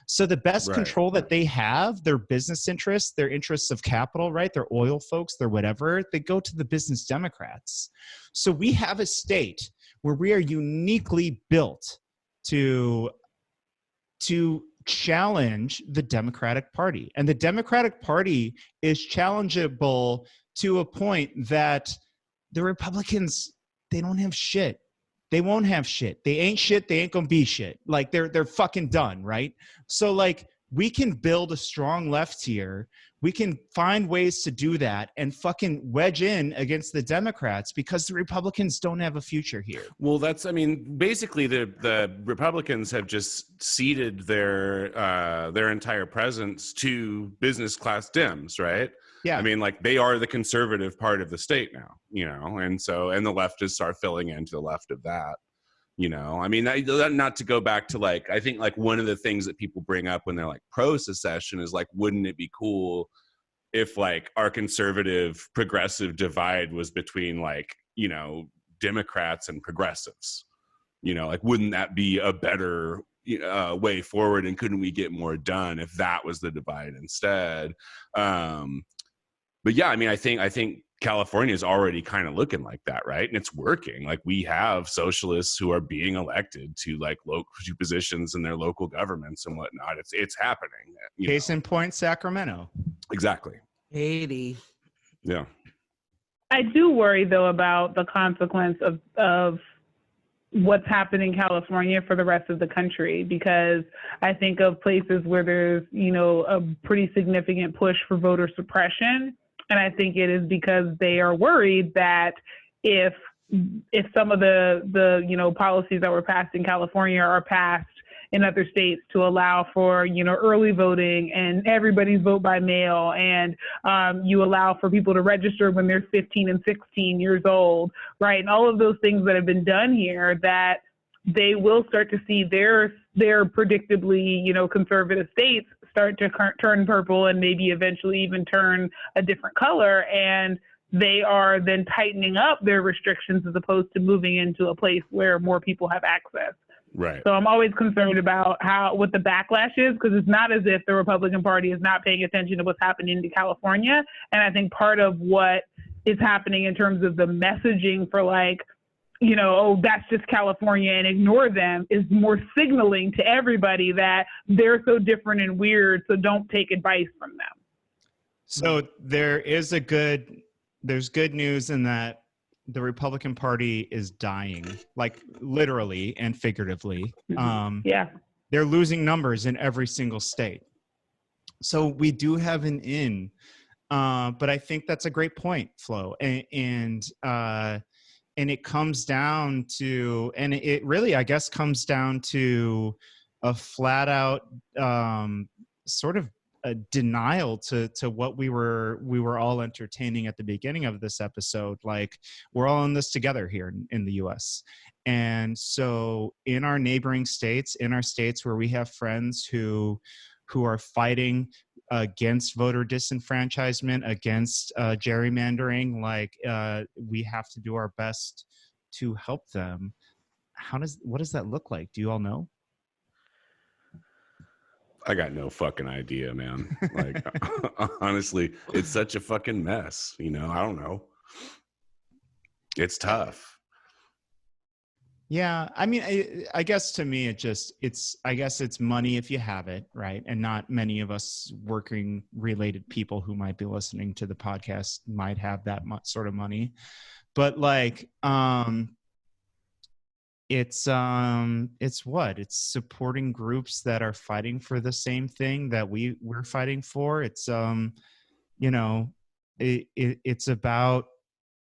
So the best control that they have, their business interests, their interests of capital, right? Their oil folks, their whatever, they go to the business Democrats. So we have a state where we are uniquely built to challenge the Democratic Party. And the Democratic Party is challengeable to a point that the Republicans, they don't have shit. They won't have shit. They ain't shit. They ain't gonna be shit. Like they're fucking done, right? So like we can build a strong left here. We can find ways to do that and fucking wedge in against the Democrats, because the Republicans don't have a future here. Well, that's, I mean, basically the Republicans have just ceded their entire presence to business class Dems, right? Yeah. I mean, like, they are the conservative part of the state now, you know, and the leftists are filling in to the left of that, you know. I mean, not to go back to, like, I think, like, one of the things that people bring up when they're, like, pro-secession is, like, wouldn't it be cool if, like, our conservative progressive divide was between, like, you know, Democrats and progressives, you know, like, wouldn't that be a better way forward, and couldn't we get more done if that was the divide instead? But yeah, I mean, I think California is already kind of looking like that, right? And it's working. Like, we have socialists who are being elected to, like, local positions in their local governments and whatnot. It's happening. Case in point, Sacramento. Exactly. Haiti. Yeah. I do worry, though, about the consequence of what's happening in California for the rest of the country, because I think of places where there's, you know, a pretty significant push for voter suppression. And I think it is because they are worried that if some of the you know, policies that were passed in California are passed in other states to allow for, you know, early voting and everybody's vote by mail, and you allow for people to register when they're 15 and 16 years old, right? And all of those things that have been done here, that they will start to see their predictably, you know, conservative states start to turn purple and maybe eventually even turn a different color. And they are then tightening up their restrictions as opposed to moving into a place where more people have access. Right. So I'm always concerned about what the backlash is, because it's not as if the Republican Party is not paying attention to what's happening in California. And I think part of what is happening in terms of the messaging for, like, you know, oh, that's just California and ignore them, is more signaling to everybody that they're so different and weird, so don't take advice from them. So there's good news in that the Republican Party is dying, like literally and figuratively. Yeah. They're losing numbers in every single state. So we do have an in, but I think that's a great point, Flo. And it comes down to, and it really, I guess, comes down to a flat out sort of a denial to what we were all entertaining at the beginning of this episode. Like, we're all in this together here in the US. And so in our neighboring states, in our states where we have friends who are fighting against voter disenfranchisement, against gerrymandering, like, we have to do our best to help them. What does that look like? Do you all know? I got no fucking idea, man. Like, honestly, it's such a fucking mess. You know, I don't know. It's tough. Yeah, I mean, I guess to me, I guess it's money if you have it, right? And not many of us working related people who might be listening to the podcast might have that much sort of money. But like, it's what? It's supporting groups that are fighting for the same thing that we're fighting for. It's you know, it's about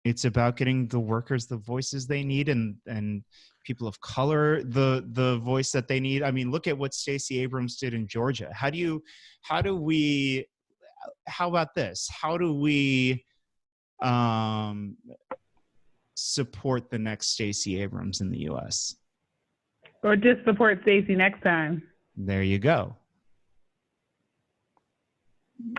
getting the workers the voices they need, and people of color the voice that they need. I mean, look at what Stacey Abrams did in Georgia. How about this? How do we support the next Stacey Abrams in the U.S.? Or just support Stacey next time. There you go.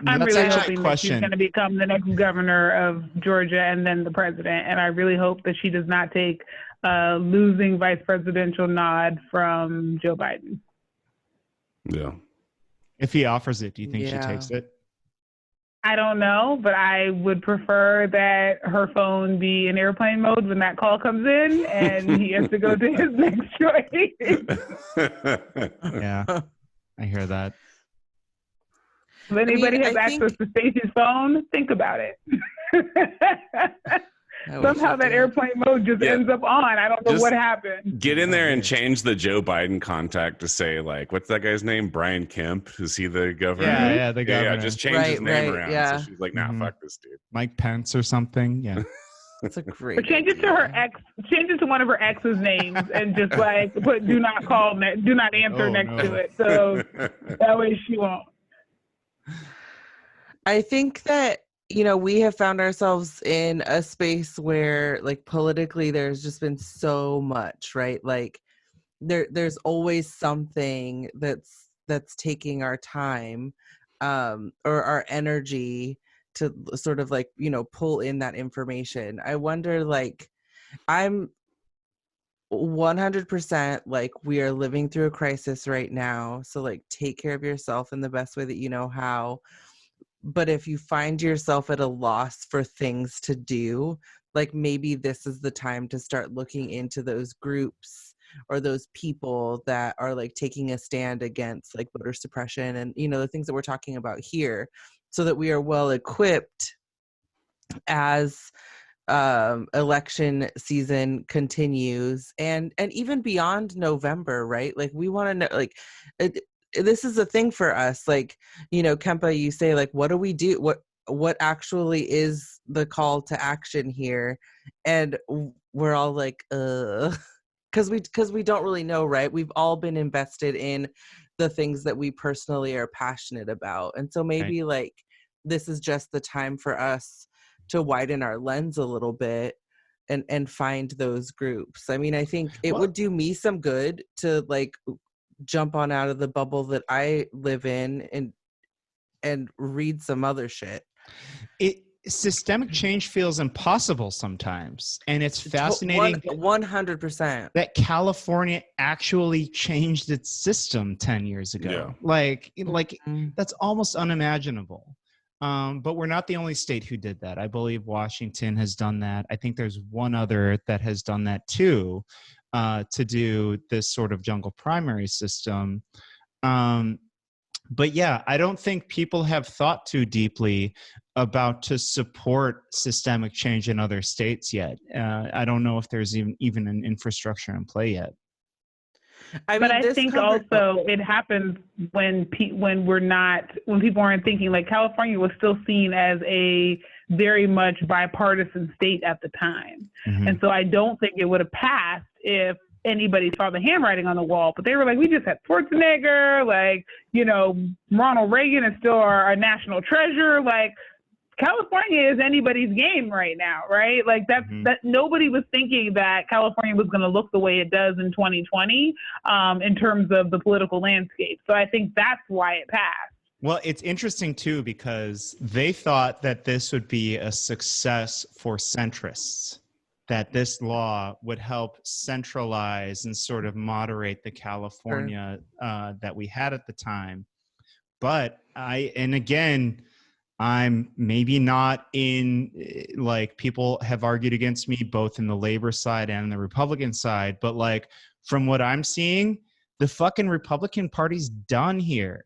I'm That's really actually a hoping that she's question. going to become the next governor of Georgia and then the president. And I really hope that she does not take a losing vice presidential nod from Joe Biden. Yeah. If he offers it, do you think she Yeah. takes it? I don't know, but I would prefer that her phone be in airplane mode when that call comes in and he has to go to his next choice. Yeah, I hear that. If anybody has I access think- to Stacey's phone, think about it. I wish Somehow I that did. airplane mode just Yeah. ends up on. I don't know Just what happened. Get in there and change the Joe Biden contact to say, like, what's that guy's name? Brian Kemp? Is he the governor? Yeah, the Yeah, governor. just change his Right, name right, around. yeah. So she's like, nah, Mhm. fuck this dude. Mike Pence or something. Yeah. It's a great Or change it to her idea. ex. Change it to one of her ex's names and just like put "do not call," "do not answer" Oh, next no. to it, so that way she won't. I think that, you know, we have found ourselves in a space where, like, politically there's just been so much, right? Like there's always something that's taking our time or our energy to sort of, like, you know, pull in that information. I wonder, like, I'm 100% like, we are living through a crisis right now, so, like, take care of yourself in the best way that you know how. But if you find yourself at a loss for things to do, like, maybe this is the time to start looking into those groups or those people that are, like, taking a stand against, like, voter suppression and, you know, the things that we're talking about here, so that we are well equipped as election season continues and even beyond November, right? Like, we want to know, like, this is a thing for us. Like, you know, Kempa, you say, like, what do we do? What actually is the call to action here? And we're all like, because we don't really know, right? We've all been invested in the things that we personally are passionate about, and so maybe like this is just the time for us to widen our lens a little bit and find those groups. I mean, I think it would do me some good to, like, jump on out of the bubble that I live in and read some other shit. Systemic change feels impossible sometimes, and it's fascinating 100% that California actually changed its system 10 years ago. Yeah. Like Mhm. that's almost unimaginable. But we're not the only state who did that. I believe Washington has done that. I think there's one other that has done that too, to do this sort of jungle primary system. But yeah, I don't think people have thought too deeply about to support systemic change in other states yet. I don't know if there's even an infrastructure in play yet. But I think also it happens when people aren't thinking. Like, California was still seen as a very much bipartisan state at the time. Mhm. And so I don't think it would have passed if anybody saw the handwriting on the wall. But they were like, we just had Schwarzenegger, like, you know, Ronald Reagan is still our national treasure. Like, California is anybody's game right now, right? Like, that nobody was thinking that California was going to look the way it does in 2020 in terms of the political landscape. So I think that's why it passed. Well, it's interesting too, because they thought that this would be a success for centrists, that this law would help centralize and sort of moderate the California that we had at the time. But I'm maybe not in, like, people have argued against me both in the labor side and the Republican side, but like from what I'm seeing, the fucking Republican Party's done here.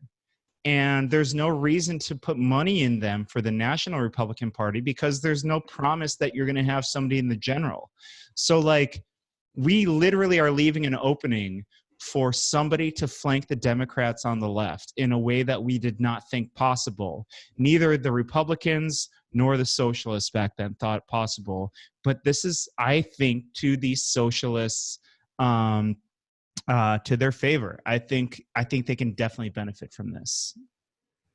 And there's no reason to put money in them for the National Republican Party because there's no promise that you're going to have somebody in the general. So like, we literally are leaving an opening for somebody to flank the Democrats on the left in a way that we did not think possible. Neither the Republicans nor the socialists back then thought possible. But this is, I think, to the socialists, to their favor. I think they can definitely benefit from this.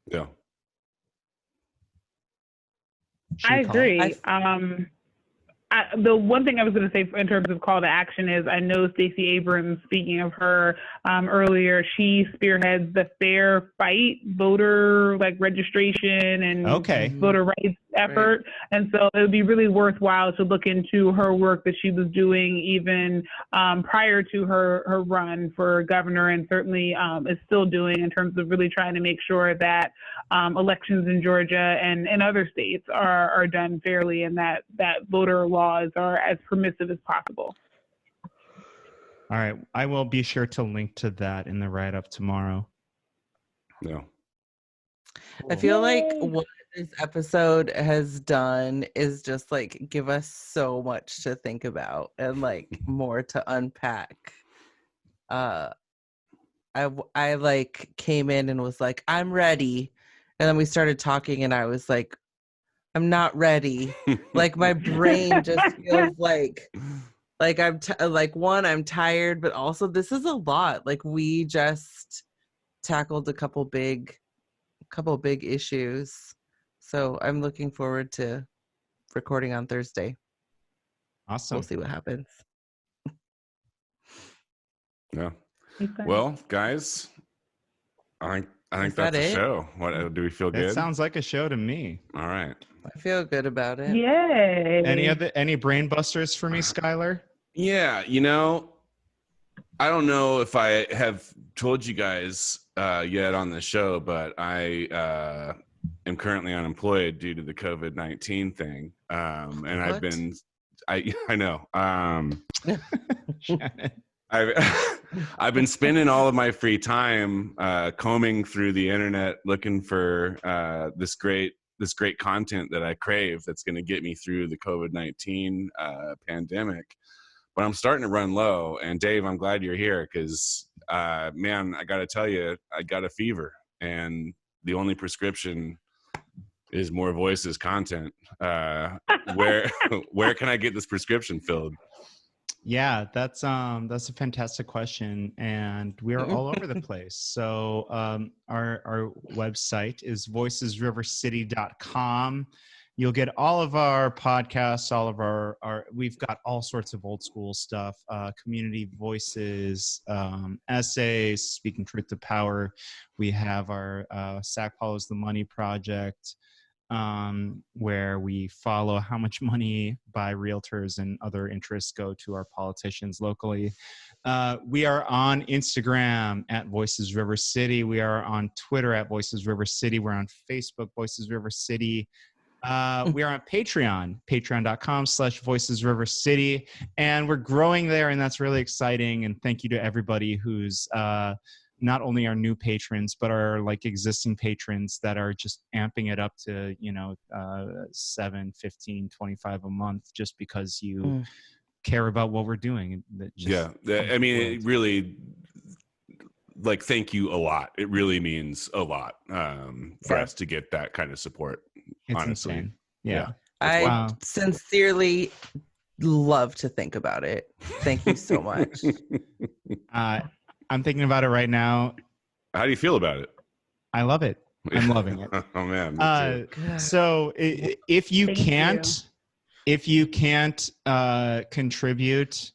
Yeah. I agree. The one thing I was going to say in terms of call to action is I know Stacey Abrams, speaking of her earlier, she spearheads the Fair Fight voter registration and voter rights effort. Right. And so it would be really worthwhile to look into her work that she was doing even prior to her run for governor, and certainly is still doing in terms of really trying to make sure that elections in Georgia and other states are done fairly, and that voter laws are as permissive as possible. All right. I will be sure to link to that in the write-up tomorrow. Yeah. I feel like what this episode has done is just like give us so much to think about and like more to unpack. I like came in and was like, I'm ready. And then we started talking and I was like, I'm not ready. Like my brain just feels like I'm I'm tired, but also this is a lot. Like we just tackled a couple big issues. So I'm looking forward to recording on Thursday. Awesome. We'll see what happens. Yeah. Well, guys, I think that's a show. What do we feel good? It sounds like a show to me. All right. I feel good about it. Yay. Any brain busters for me, Skylar? Yeah, I don't know if I have told you guys yet on the show, but I am currently unemployed due to the COVID-19 thing. And what? I know. I've been spending all of my free time combing through the internet looking for this great content that I crave that's going to get me through the COVID-19 pandemic. But I'm starting to run low. And Dave, I'm glad you're here because, man, I got to tell you, I got a fever. And the only prescription is more voices content. Where can I get this prescription filled? Yeah, that's a fantastic question, and we are all over the place. So our website is voicesrivercity.com. You'll get all of our podcasts, all of our we've got all sorts of old school stuff, community voices, essays, speaking truth to power. We have our Sac Follows the Money project, where we follow how much money by realtors and other interests go to our politicians locally. We are on Instagram at Voices River City. We are on Twitter at Voices River City. We're on Facebook, Voices River City. We are on Patreon, patreon.com/Voices River City. And we're growing there, and that's really exciting. And thank you to everybody who's not only our new patrons, but our existing patrons that are just amping it up to, $7, $15, $25 a month just because you care about what we're doing. Yeah. I mean, it really, thank you a lot. It really means a lot for us to get that kind of support. It's honestly. Insane. Yeah. I sincerely love to think about it. Thank you so much. I'm thinking about it right now. How do you feel about it? I love it. I'm loving it. Oh man. So if you can't contribute,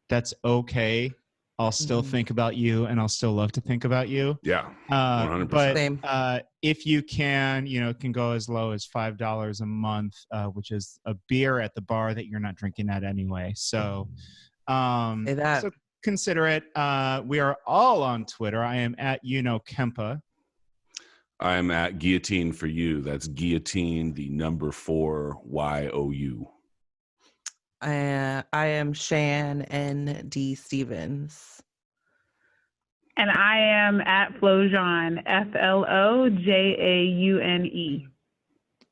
that's okay. I'll still think about you, and I'll still love to think about you. Yeah. 100%. But if you can, it can go as low as $5 a month, which is a beer at the bar that you're not drinking at anyway. So, so consider it. We are all on Twitter. I am at Kempa. I'm at Guillotine for You. That's Guillotine, the number 4 YOU. I am Shan N.D. Stevens. And I am at Flojaune, FLOJAUNE.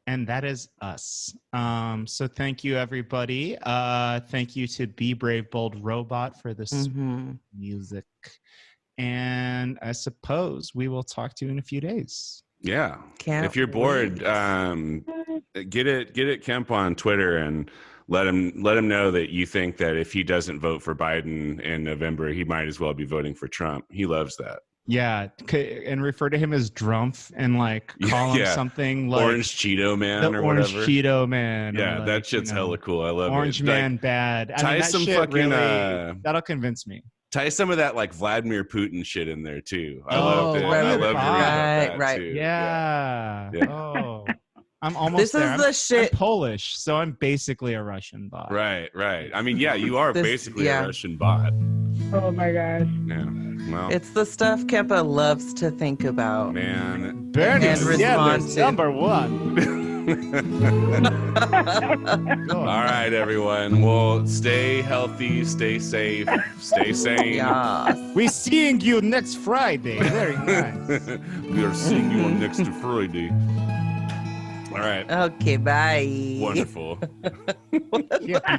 And that is us. So thank you, everybody. Thank you to Be Brave Bold Robot for this music. And I suppose we will talk to you in a few days. Yeah. Can't if you're bored, get it Kemp on Twitter and let him know that you think that if he doesn't vote for Biden in November, he might as well be voting for Trump. He loves that. Yeah, and refer to him as Drumpf and like call him something like Orange Cheeto Man or Orange whatever. Cheeto Man. Yeah, like, that shit's hella cool. I love Orange it. Man bad. I tie mean, that some shit fucking really, that'll convince me. Tie some of that like Vladimir Putin shit in there too. I Oh, loved it. right, I love right, that too. Yeah. Oh, I'm almost This there. is the shit. I'm Polish, so I'm basically a Russian bot. Right. I mean, yeah, you are basically a Russian bot. Oh my gosh. Yeah. Well, It's the stuff Kempa loves to think about. man. Bernie And respond Sanders, to. number one. All right, everyone. Well, stay healthy, stay safe, stay sane. Yes. We seeing you next Friday. Very nice. We are seeing you on next Friday. All right. Okay, bye. Wonderful. Yeah,